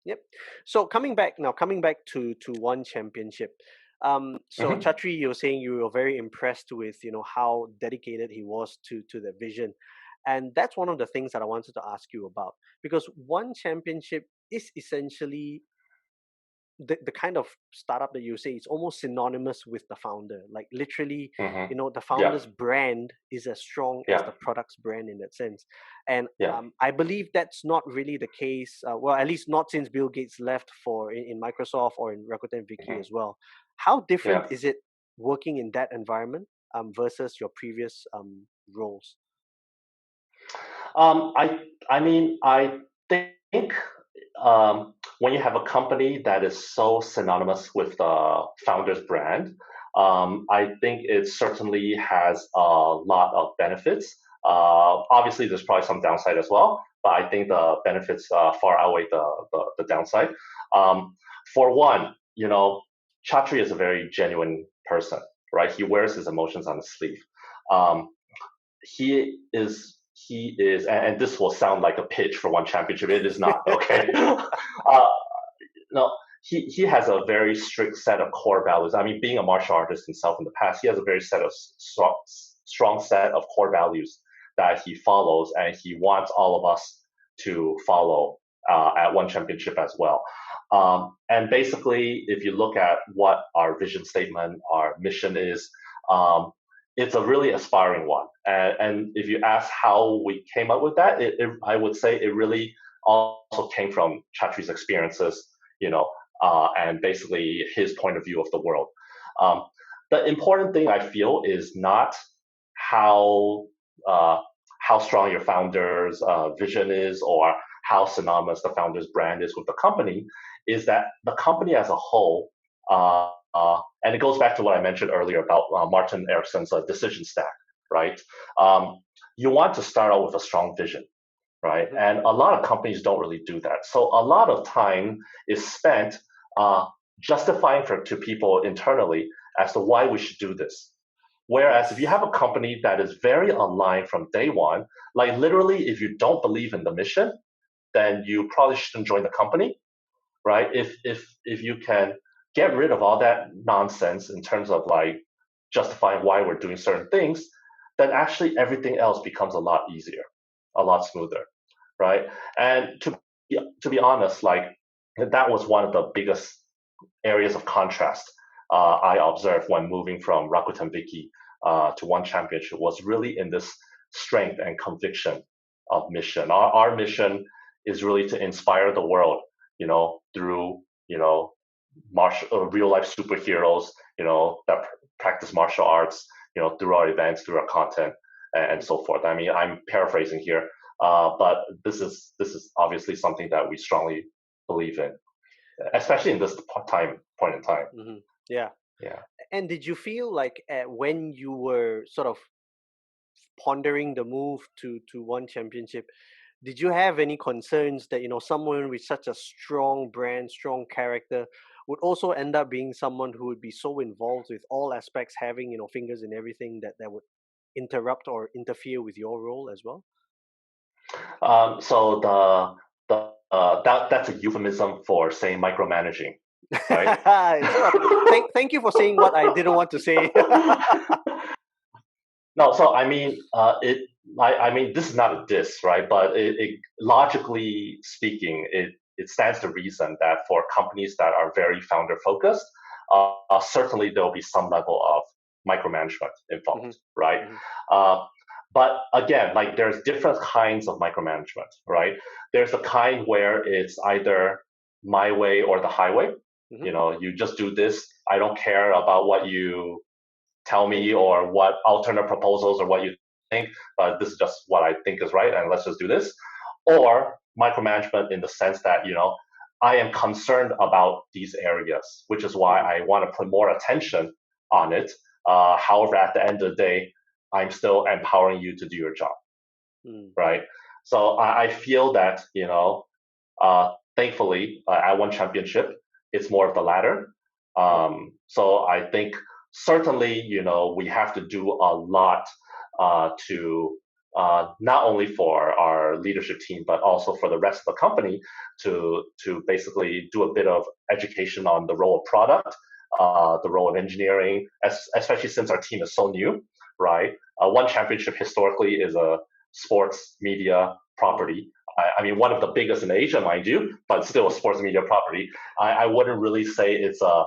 Yep. So coming back to one championship. So Hmm. Chatri, you're saying you were very impressed with how dedicated he was to the vision, and that's one of the things that I wanted to ask you about, because one championship is essentially the kind of startup that you say is almost synonymous with the founder. Like literally, Hmm. the Yeah, founder's brand is as strong as yeah, the product's brand in that sense. And yeah. I believe that's not really the case. Well, at least not since Bill Gates left for in Microsoft or in Rakuten Viki Hmm. as well. How different Yeah. is it working in that environment versus your previous roles? I mean, I think when you have a company that is so synonymous with the founder's brand, I think it certainly has a lot of benefits. Obviously, there's probably some downside as well, but I think the benefits far outweigh the downside. Um, for one, Chatri is a very genuine person, right? He wears his emotions on his sleeve. Um, he is and this will sound like a pitch for one championship. It is not, okay. No, he has a very strict set of core values. I mean, being a martial artist himself in the past, he has a very strong set of core values that he follows, and he wants all of us to follow at one championship as well. And basically, if you look at what our vision statement, our mission is, um, it's a really aspiring one. And if you ask how we came up with that, I would say it really also came from Chatri's experiences, and basically his point of view of the world. Um, the important thing I feel is not how uh, how strong your founder's vision is, or how synonymous the founder's brand is with the company, is that the company as a whole, and it goes back to what I mentioned earlier about Martin Ericsson's decision stack, right? Um, you want to start out with a strong vision, right? Hmm. And a lot of companies don't really do that. So a lot of time is spent uh, justifying to people internally as to why we should do this. Whereas if you Yes. have a company that is very aligned from day one, like literally, if you don't believe in the mission, then you probably shouldn't join the company, right? If you can get rid of all that nonsense in terms of like justifying why we're doing certain things, then actually everything else becomes a lot easier, a lot smoother, right? And to be honest, like that was one of the biggest areas of contrast I observed when moving from Rakuten Viki to One Championship, was really in this strength and conviction of mission. Our mission is really to inspire the world, through real life superheroes, that practice martial arts, through our events, through our content, and so forth. I mean, I'm paraphrasing here, but this is obviously something that we strongly believe in, especially in this point in time. Hmm. Yeah. Yeah. And did you feel like when you were sort of pondering the move to one championship, did you have any concerns that someone with such a strong brand, strong character would also end up being someone who would be so involved with all aspects, having fingers in everything, that would interrupt or interfere with your role as well? So that's a euphemism for saying micromanaging, right? So thank you for saying what I didn't want to say. No, so I mean, I mean, this is not a diss, right? But logically speaking, it stands to reason that for companies that are very founder focused, certainly there will be some level of micromanagement Hmm. involved, right? Hmm. Uh, but again, like there's different kinds of micromanagement, right? There's the kind where it's either my way or the highway, Mm-hmm. You just do this. I don't care about what you tell me or what alternate proposals or what you think, but this is just what I think is right, and let's just do this. Or micromanagement in the sense that, I am concerned about these areas, which is why Mm-hmm. I want to put more attention on it. However, at the end of the day, I'm still empowering you to do your job, Mm. right? So I feel that, thankfully, I won championship. It's more of the latter. Oh. So I think certainly, we have to do a lot to not only for our leadership team, but also for the rest of the company to basically do a bit of education on the role of product, the role of engineering, especially since our team is so new, right? One championship historically is a sports media Mm. property. I mean, one of the biggest in Asia, mind you, but still a sports media property. I wouldn't really say it's a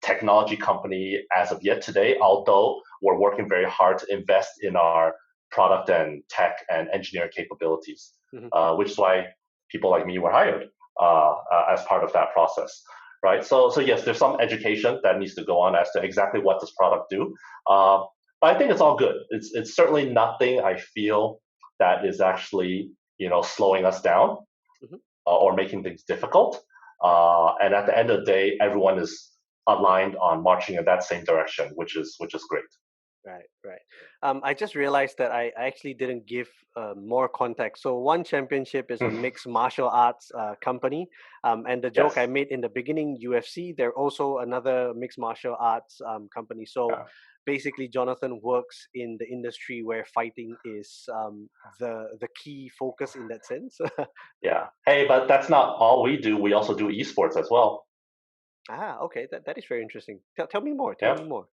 technology company as of yet today, although we're working very hard to invest in our product and tech and engineering capabilities, Mm-hmm. which is why people like me were hired as part of that process, right? So yes, there's some education that needs to go on as to exactly what does product do, uh, but I think it's all good. It's certainly nothing I feel that is actually slowing us down Mm-hmm. or making things difficult. And at the end of the day, everyone is aligned on marching in that same direction, which is great. Right, right. I just realized that I actually didn't give more context. So One Championship is a mixed martial arts company, and the joke I Yes. made in the beginning, UFC, they're also another mixed martial arts company. So Yeah. basically, Jonathan works in the industry where fighting is the key focus in that sense. Yeah. Hey, but that's not all we do. We also do esports as well. Okay, that is very interesting. Tell me more. Tell me Yeah. more.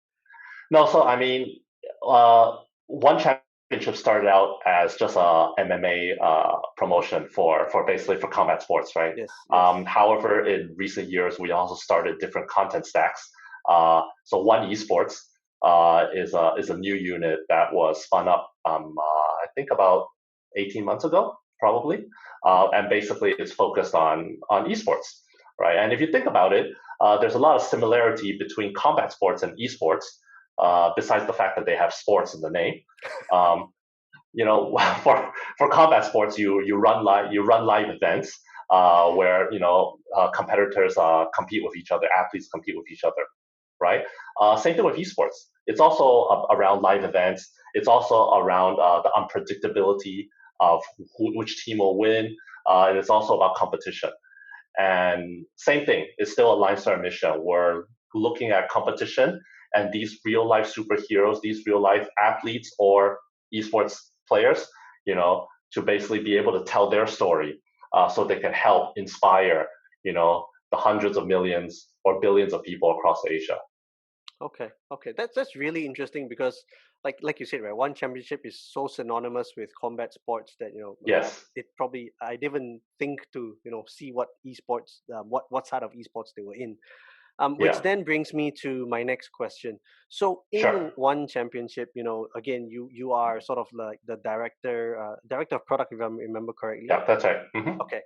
No, so I mean, uh, one championship started out as just a MMA Hmm. promotion for basically for combat sports, right? Yes, yes. However, in recent years, we also started different content stacks. So one esports is a new unit that was spun up, I think about 18 months ago, probably, and basically it's focused on esports, right? And if you think about it, there's a lot of similarity between combat sports and esports besides the fact that they have sports in the name. Um, for combat sports, you run live events where competitors compete with each other, athletes compete with each other, right? Same thing with esports. It's also around live events. It's also around the unpredictability of which team will win, and it's also about competition. And same thing, it still aligns to our mission. We're looking at competition and these real life superheroes, these real life athletes or esports players, to basically be able to tell their story so they can help inspire, the hundreds of millions or billions of people across Asia. Okay, okay, that's really interesting because, like you said, right, One Championship is so synonymous with combat sports that Yes. it probably I didn't think to see what esports, what side of esports they were in. Which Yeah. then brings me to my next question. So Sure. in One Championship, again, you are sort of like the director of product, if I remember correctly. Yeah, that's right. Okay.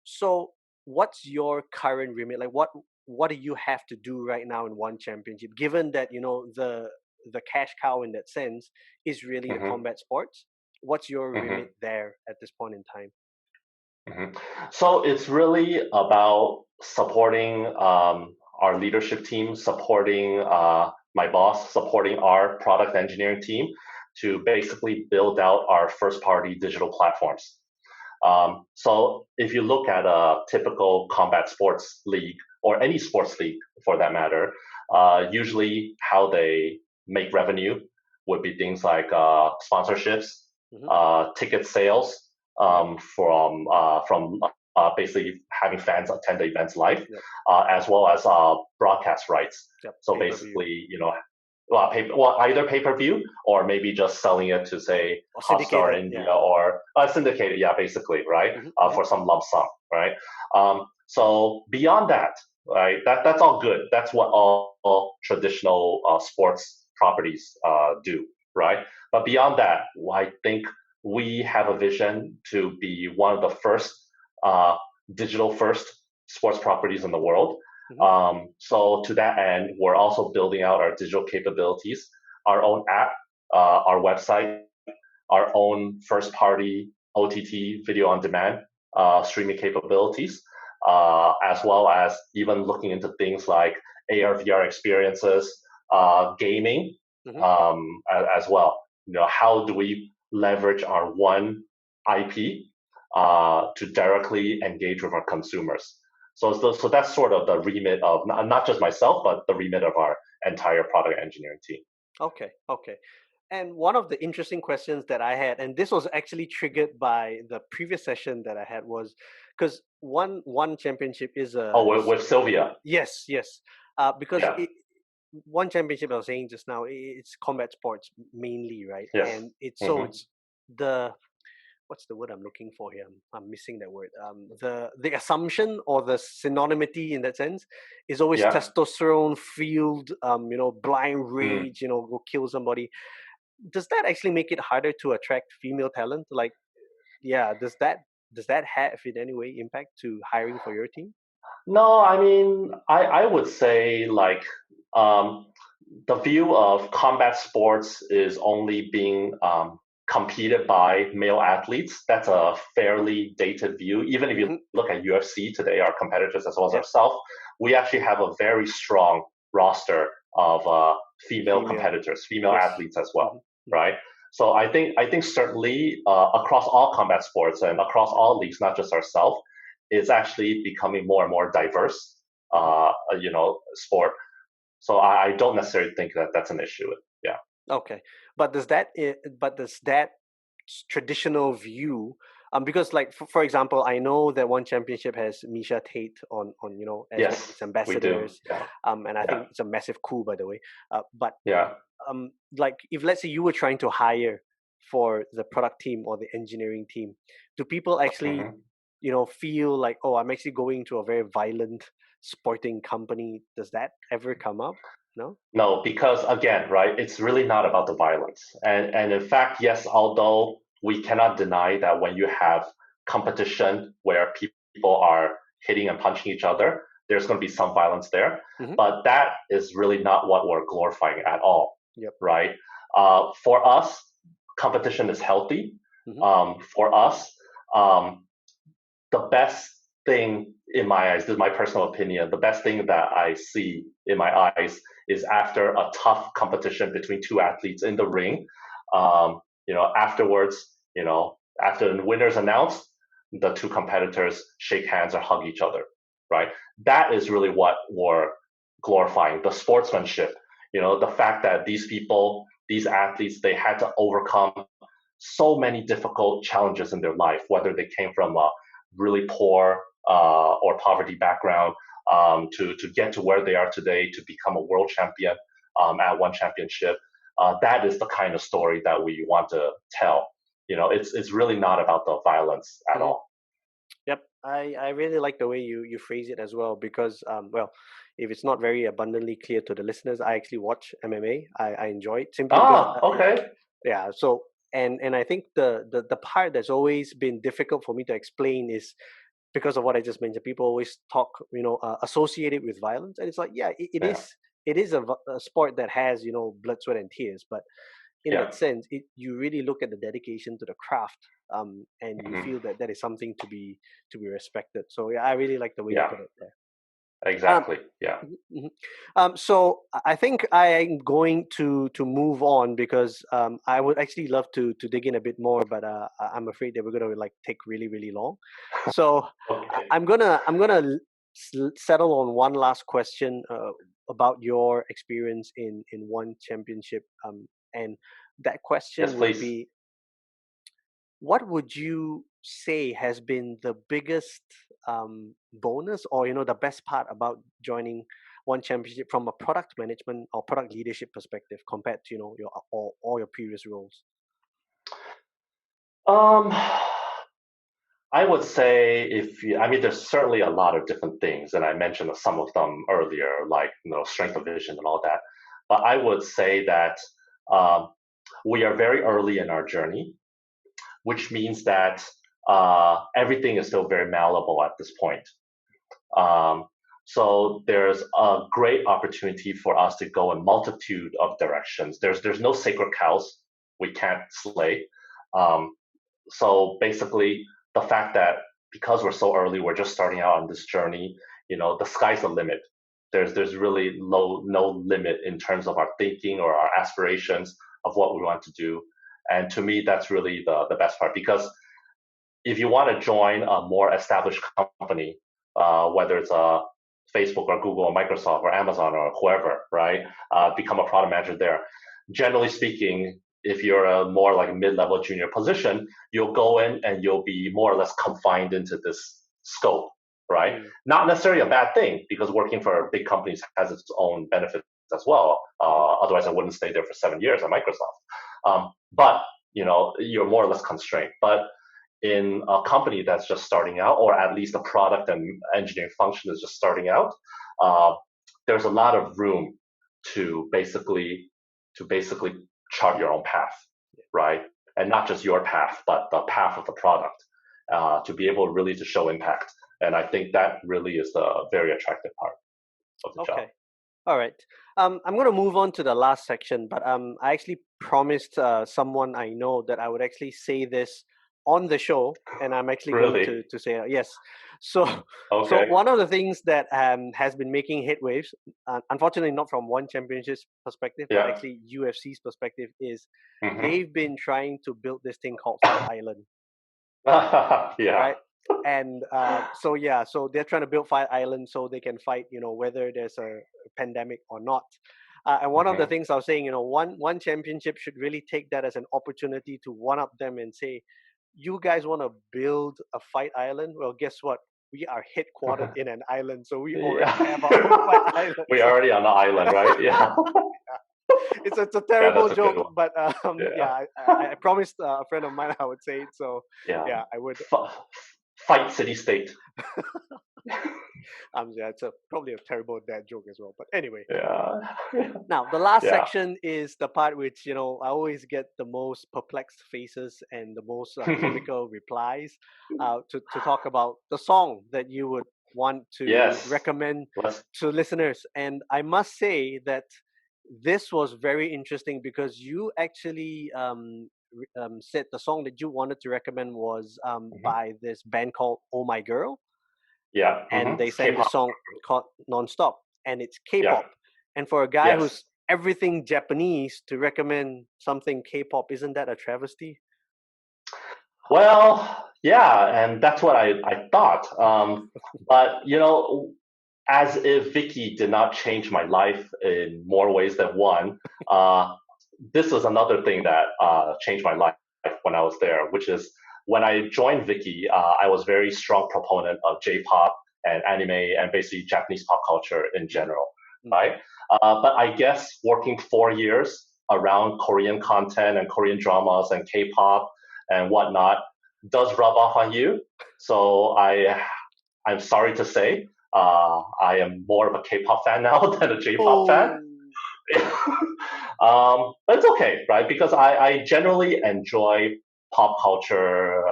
So what's your current remit? Like what do you have to do right now in One Championship, given that the cash cow in that sense is really the hmm combat sports? What's your remit hmm there at this point in time? hmm So it's really about supporting our leadership team, supporting my boss, supporting our product engineering team to basically build out our first party digital platforms. So if you look at a typical combat sports league or any sports league for that matter, usually how they make revenue would be things like sponsorships, Hmm. ticket sales Yep. from basically having fans attend the events live, Yep. as well as broadcast rights. Yep. So Pay per view basically, either pay per view or maybe just selling it to say or Hotstar syndicated. India Yeah. or syndicated, yeah, basically, right, Hmm. Hmm. for some lump sum, right? So beyond that, right, that's all good. That's what all traditional sports properties do, right? But beyond that, I think we have a vision to be one of the first uh, digital first sports properties in the world. So to that end, we're also building out our digital capabilities, our own app, our website, our own first-party OTT video on demand streaming capabilities, as well as even looking into things like AR VR experiences, gaming, Mhm. as well. How do we leverage our one IP to directly engage with our consumers? So that's sort of the remit of not just myself, but the remit of our entire product engineering team. Okay, okay. And one of the interesting questions that I had, and this was actually triggered by the previous session that I had, was because one championship is a Oh, with Sylvia. yes, yes, because Yeah. one championship I was saying just now, it's combat sports mainly, right? Yes. And it's so Hmm. it's the what's the word I'm looking for here? I'm missing that word. The assumption or the synonymity in that sense is always Yeah. testosterone fueled, blind Mm. rage, go kill somebody. Does that actually make it harder to attract female talent? Like, yeah, does that have in any way impact to hiring for your team? No, I mean, I would say like um, the view of combat sports is only being competed by male athletes. That's a fairly dated view. Even if you Hmm. look at UFC today, our competitors as well as Yep, ourselves, we actually have a very strong roster of female female. competitors, female Yes. athletes as well, Hmm. Hmm. right? So I think certainly across all combat sports and across all leagues, not just ourselves, it's actually becoming more and more diverse, Hmm. sport. So I don't necessarily think that that's an issue. Yeah. Okay, but does that traditional view, because like for example, I know that one championship has Misha Tate on as one of Yes, its we do. ambassadors, Yeah. and I Yeah. think it's a massive coup, by the way. But Yeah. like if let's say you were trying to hire for the product team or the engineering team, do people actually Hmm. feel like, oh, I'm actually going to a very violent sporting company? Does that ever come up? No. No, because again, right, it's really not about the violence. And in fact, yes, although we cannot deny that when you have competition where people are hitting and punching each other, there's going to be some violence there. Hmm. But that is really not what we're glorifying at all, Yep. right? For us, competition is healthy. Hmm. For us, um, the best thing in my eyes, this is my personal opinion, the best thing that I see in my eyes is after a tough competition between two athletes in the ring, afterwards, after the winner's announced, the two competitors shake hands or hug each other, right? That is really what we're glorifying, the sportsmanship, the fact that these people, these athletes, they had to overcome so many difficult challenges in their life, whether they came from a really poor or poverty background to get to where they are today, to become a world champion at one championship. That is the kind of story that we want to tell. It's really not about the violence at Hmm. all. Yep, I really like the way you phrase it as well because well, if it's not very abundantly clear to the listeners, I actually watch MMA. I enjoy it simply because Ah, okay. yeah. So and I think the part that's always been difficult for me to explain is because of what I just mentioned. People always talk, associate it with violence, and it's like, yeah, Yeah, it is a sport that has blood, sweat, and tears, but in yeah. that sense, you really look at the dedication to the craft, and you Hmm. feel that that is something to be respected. So yeah, I really like the way you Yeah, put it there. Um, exactly. Yeah. mhm, mhm. So I think I'm going to move on because I would actually love to dig in a bit more, but I'm afraid that we're gonna like take really really long. So Okay. I'm gonna settle on one last question about your experience in one championship, and that Yes, question would please. be, what would you say has been the biggest bonus or the best part about joining one championship from a product management or product leadership perspective compared to your all your previous roles? Um, I would say I mean, there's certainly a lot of different things, and I mentioned some of them earlier, like strength of vision and all that. But I would say that um, we are very early in our journey, which means that everything is still very malleable at this point. Um, So there's a great opportunity for us to go in multitude of directions. There's no sacred cows we can't slay. Um, so basically, the fact that because we're so early, we're just starting out on this journey. The sky's the limit. There's really no limit in terms of our thinking or our aspirations of what we want to do. And to me, that's really the best part, because if you want to join a more established company, whether it's a Facebook or Google or Microsoft or Amazon or whoever, right? Become a product manager there. Generally speaking, if you're a more like mid-level junior position, you'll go in and you'll be more or less confined into this scope, right? Not necessarily a bad thing, because working for big companies has its own benefits as well. Otherwise, I wouldn't stay there for 7 years at Microsoft. But you're more or less constrained. But in a company that's just starting out, or at least the product and engineering function is just starting out, there's a lot of room to basically chart your own path, right? And not just your path, but the path of the product, to be able really to show impact. And I think that really is the very attractive part of the job. All right. I'm going to move on to the last section, but I actually promised someone I know that I would actually say this on the show, and I'm actually Really? going to say yes. So, Okay. so one of the things that has been making headwaves, unfortunately not from One Championship's perspective, but actually UFC's perspective, is they've been trying to build this thing called Fight Island. Right? And so they're trying to build Fight Island so they can fight, whether there's a pandemic or not. And one of the things I was saying, one championship should really take that as an opportunity to one up them and say, you guys want to build a Fight Island? Well, guess what? We are headquartered in an island, so we already have our own Fight Island. We're already on the island, right? Yeah. It's a terrible joke, but I promised a friend of mine I would say it, so yeah I would. Fight city state. It's probably a terrible dad joke as well, but anyway. Yeah. Now the last section is the part which I always get the most perplexed faces and the most comical replies, to talk about the song that you would want to recommend to listeners. And I must say that this was very interesting, because you actually said the song that you wanted to recommend was by this band called Oh My Girl. Yeah. And they sang the song called Nonstop, and it's K-pop. And for a guy who's everything Japanese to recommend something K-pop, isn't that a travesty? Well, yeah, and that's what I thought. But as if Viki did not change my life in more ways than one, this is another thing that changed my life when I was there, which is when I joined Viki, I was very strong proponent of J-pop and anime and basically Japanese pop culture in general, right? But I guess working 4 years around Korean content and Korean dramas and K-pop and whatnot does rub off on you. So I'm sorry to say, I am more of a K-pop fan now than a J-pop fan. But it's okay, right? Because I generally enjoy pop culture,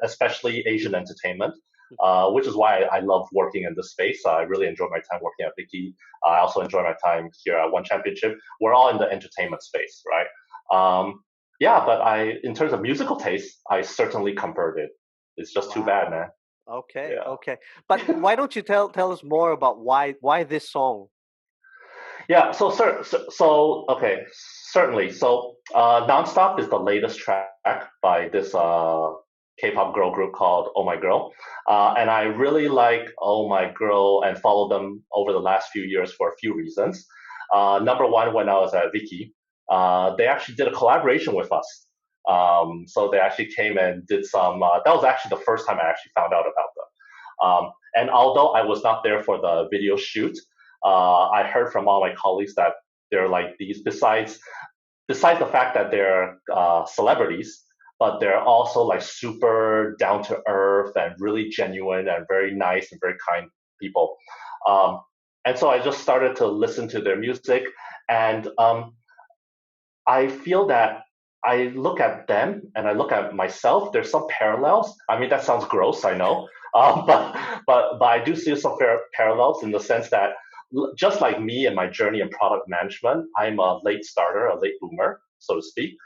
especially Asian entertainment, which is why I love working in this space. I really enjoy my time working at Viki. I also enjoy my time here at One Championship. We're all in the entertainment space, right? But in terms of musical taste, I certainly converted. It's just too bad, man. Okay. But why don't you tell us more about why this song? Yeah, okay, certainly. So Nonstop is the latest track by this K-pop girl group called Oh My Girl. And I really like Oh My Girl and follow them over the last few years for a few reasons. Number one, when I was at Viki, they actually did a collaboration with us. So they actually came and did some, that was actually the first time I actually found out about them. And although I was not there for the video shoot, I heard from all my colleagues that they're like these, besides the fact that they're celebrities, but they're also like super down to earth and really genuine and very nice and very kind people. And so I just started to listen to their music, and I feel that I look at them and I look at myself. There's some parallels. I mean, that sounds gross, I know, But I do see some parallels in the sense that just like me and my journey in product management, I'm a late starter, a late boomer, so to speak.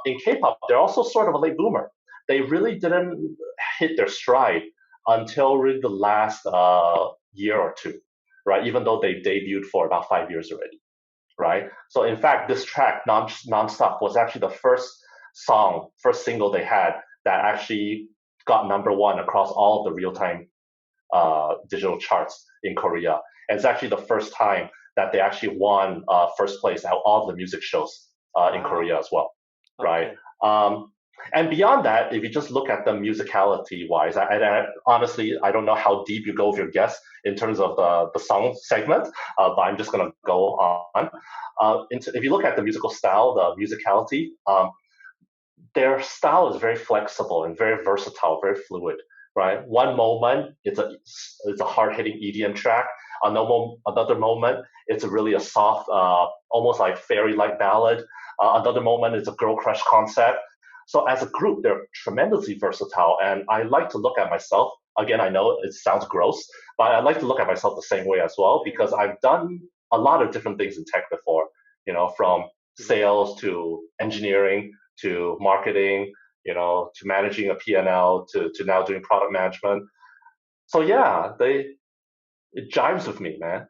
In K-pop, they're also sort of a late boomer. They really didn't hit their stride until really the last year or two, right? Even though they debuted for about 5 years already, right? So in fact, this track, Nonstop, was actually the first single they had that actually got number one across all of the real-time digital charts in Korea. And it's actually the first time that they actually won first place at all of the music shows in Wow. Korea as well, right? Okay. Um, and beyond that, if you just look at the musicality wise, honestly, I don't know how deep you go with your guests in terms of the song segment, but I'm just going to go on. If you look at the musical style, the musicality, their style is very flexible and very versatile, very fluid, right? One moment it's a hard hitting EDM track. Another moment it's really a soft, almost like fairy like ballad. Another moment it's a girl crush concept. So as a group, they're tremendously versatile, and I like to look at myself. Again, I know it sounds gross, but I like to look at myself the same way as well because I've done a lot of different things in tech before. From Mhm. sales to engineering to marketing, to managing a P&L, to now doing product management. So yeah, it jives with me, man.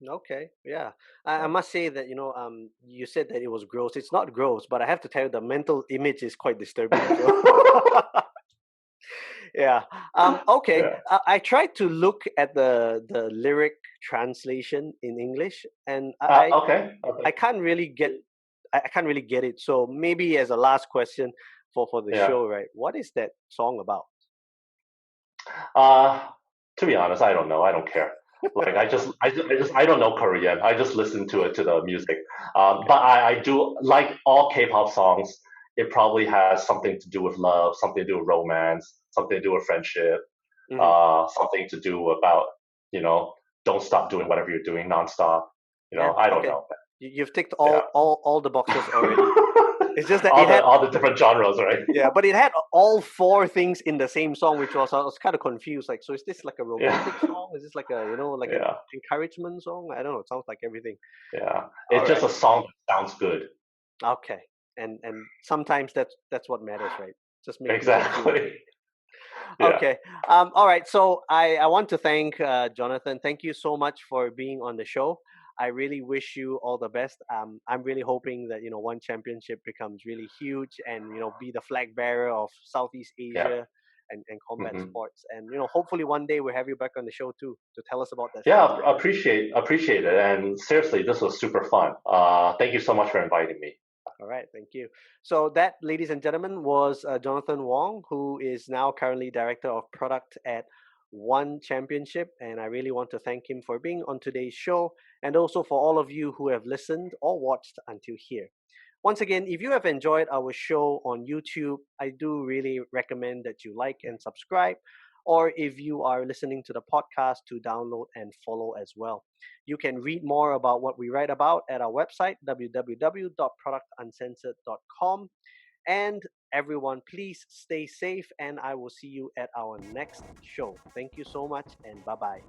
Okay, yeah. I must say that you said that it was gross. It's not gross, but I have to tell you the mental image is quite disturbing. So yeah. Okay. Yeah. I tried to look at the lyric translation in English, and Okay. Okay. I can't really get I can't really get it. So maybe as a last question for the Yeah. show, right? What is that song about? Uh, to be honest, I don't know. I don't care. Like I don't know Korean. I just listen to the music. Okay. But I do like all K-pop songs. It probably has something to do with love, something to do with romance, something to do with friendship, Hmm. something to do about you know don't stop doing whatever you're doing nonstop. Yeah. I don't Okay. know. You've ticked Yeah. all the boxes already. It's just that all it the had all the different genres, right? yeah, but it had all four things in the same song, which was I was kind of confused. Like, so is this like a Yeah. romantic song? Is this like a like an Yeah. encouragement song? I don't know. It sounds like everything. Yeah. All It's just right. a song that sounds good. Okay. And sometimes that's what matters, right? Just make people feel good. Exactly. Yeah. Okay. All right. So I want to thank Jonathan. Thank you so much for being on the show. I really wish you all the best. I'm really hoping that one championship becomes really huge and be the flag bearer of Southeast Yeah. Asia and combat Hmm. sports. And hopefully one day we'll have you back on the show too to tell us about that Yeah. success. Appreciate it. And seriously, this was super fun. Thank you so much for inviting me. All right, thank you. So that, ladies and gentlemen, was Jonathan Wong, who is now currently director of product at One Championship, and I really want to thank him for being on today's show, and also for all of you who have listened or watched until here. Once again, if you have enjoyed our show on YouTube, I do really recommend that you like and subscribe. Or if you are listening to the podcast, to download and follow as well. You can read more about what we write about at our website, www.productuncensored.com. And everyone, please stay safe, and I will see you at our next show. Thank you so much, and bye bye.